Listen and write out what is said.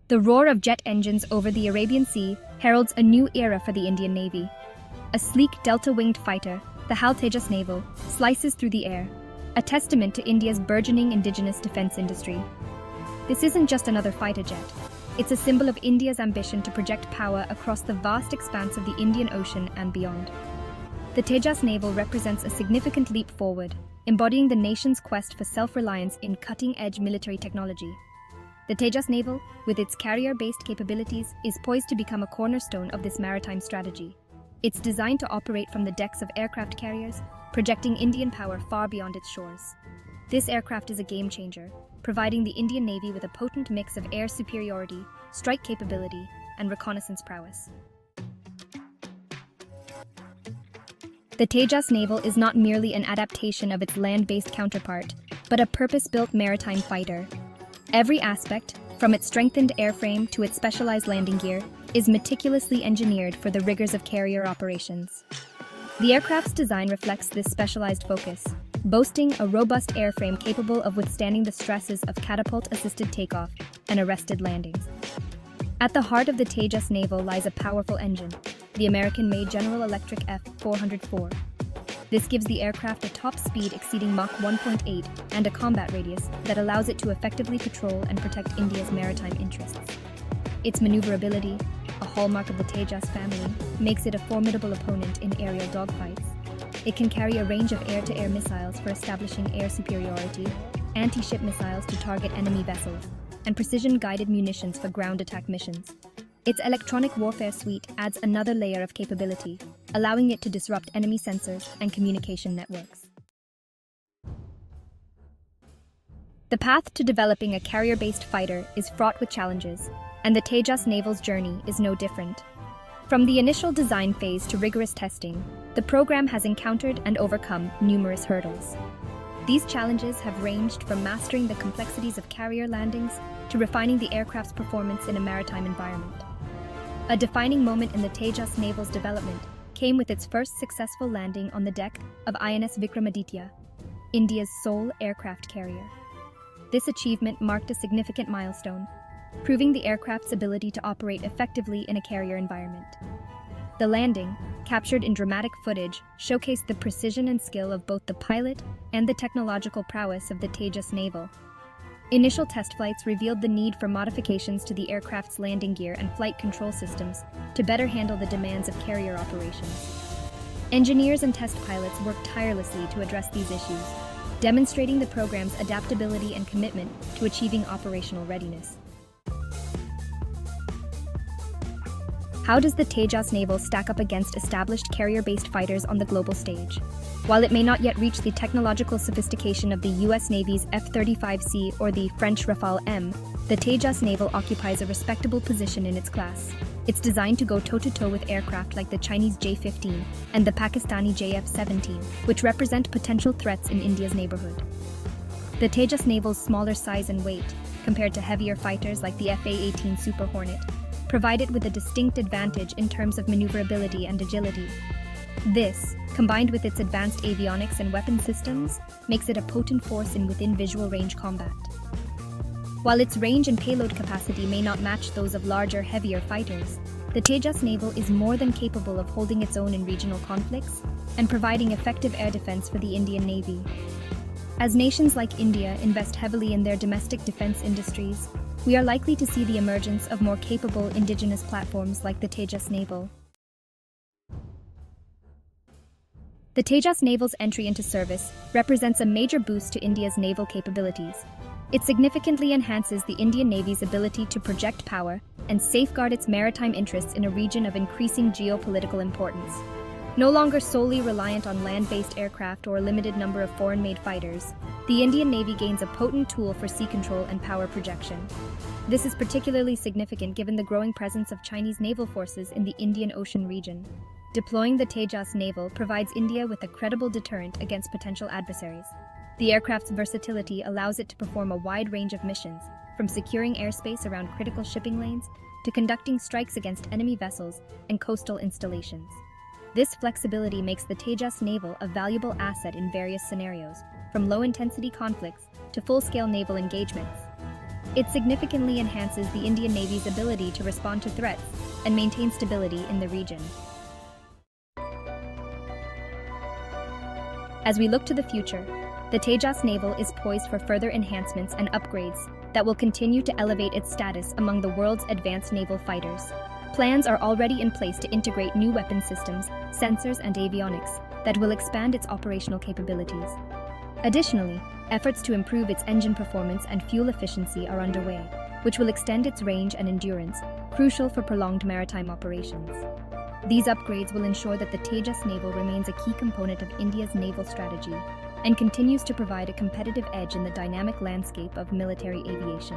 The roar of jet engines over the Arabian Sea heralds a new era for the Indian Navy. A sleek delta-winged fighter, the Tejas Naval, slices through the air, a testament to India's burgeoning indigenous defense industry. This isn't just another fighter jet. It's a symbol of India's ambition to project power across the vast expanse of the Indian Ocean and beyond. The Tejas Naval represents a significant leap forward, embodying the nation's quest for self-reliance in cutting-edge military technology. The Tejas Naval, with its carrier-based capabilities, is poised to become a cornerstone of this maritime strategy. It's designed to operate from the decks of aircraft carriers, projecting Indian power far beyond its shores. This aircraft is a game-changer, providing the Indian Navy with a potent mix of air superiority, strike capability, and reconnaissance prowess. The Tejas Naval is not merely an adaptation of its land-based counterpart, but a purpose-built maritime fighter. Every aspect, from its strengthened airframe to its specialized landing gear, is meticulously engineered for the rigors of carrier operations. The aircraft's design reflects this specialized focus, boasting a robust airframe capable of withstanding the stresses of catapult-assisted takeoff and arrested landings. At the heart of the Tejas Naval lies a powerful engine, the American-made General Electric F-404. This gives the aircraft a top speed exceeding Mach 1.8 and a combat radius that allows it to effectively patrol and protect India's maritime interests. Its maneuverability, a hallmark of the Tejas family, makes it a formidable opponent in aerial dogfights. It can carry a range of air-to-air missiles for establishing air superiority, anti-ship missiles to target enemy vessels, and precision-guided munitions for ground attack missions. Its electronic warfare suite adds another layer of capability, allowing it to disrupt enemy sensors and communication networks. The path to developing a carrier-based fighter is fraught with challenges, and the Tejas Naval's journey is no different. From the initial design phase to rigorous testing, the program has encountered and overcome numerous hurdles. These challenges have ranged from mastering the complexities of carrier landings to refining the aircraft's performance in a maritime environment. A defining moment in the Tejas Naval's development came with its first successful landing on the deck of INS Vikramaditya, India's sole aircraft carrier. This achievement marked a significant milestone, proving the aircraft's ability to operate effectively in a carrier environment. The landing, captured in dramatic footage, showcased the precision and skill of both the pilot and the technological prowess of the Tejas Naval. Initial test flights revealed the need for modifications to the aircraft's landing gear and flight control systems to better handle the demands of carrier operations. Engineers and test pilots worked tirelessly to address these issues, demonstrating the program's adaptability and commitment to achieving operational readiness. How does the Tejas Naval stack up against established carrier-based fighters on the global stage? While it may not yet reach the technological sophistication of the US Navy's F-35C or the French Rafale M, the Tejas Naval occupies a respectable position in its class. It's designed to go toe-to-toe with aircraft like the Chinese J-15 and the Pakistani JF-17, which represent potential threats in India's neighborhood. The Tejas Naval's smaller size and weight, compared to heavier fighters like the F-A-18 Super Hornet, provide it with a distinct advantage in terms of maneuverability and agility. This, combined with its advanced avionics and weapon systems, makes it a potent force in within-visual range combat. While its range and payload capacity may not match those of larger, heavier fighters, the Tejas Naval is more than capable of holding its own in regional conflicts and providing effective air defense for the Indian Navy. As nations like India invest heavily in their domestic defense industries, we are likely to see the emergence of more capable indigenous platforms like the Tejas Naval. The Tejas Naval's entry into service represents a major boost to India's naval capabilities. It significantly enhances the Indian Navy's ability to project power and safeguard its maritime interests in a region of increasing geopolitical importance. No longer solely reliant on land-based aircraft or a limited number of foreign-made fighters, the Indian Navy gains a potent tool for sea control and power projection. This is particularly significant given the growing presence of Chinese naval forces in the Indian Ocean region. Deploying the Tejas Naval provides India with a credible deterrent against potential adversaries. The aircraft's versatility allows it to perform a wide range of missions, from securing airspace around critical shipping lanes to conducting strikes against enemy vessels and coastal installations. This flexibility makes the Tejas Naval a valuable asset in various scenarios, from low-intensity conflicts to full-scale naval engagements. It significantly enhances the Indian Navy's ability to respond to threats and maintain stability in the region. As we look to the future, the Tejas Naval is poised for further enhancements and upgrades that will continue to elevate its status among the world's advanced naval fighters. Plans are already in place to integrate new weapon systems, sensors, and avionics that will expand its operational capabilities. Additionally, efforts to improve its engine performance and fuel efficiency are underway, which will extend its range and endurance, crucial for prolonged maritime operations. These upgrades will ensure that the Tejas Naval remains a key component of India's naval strategy and continues to provide a competitive edge in the dynamic landscape of military aviation.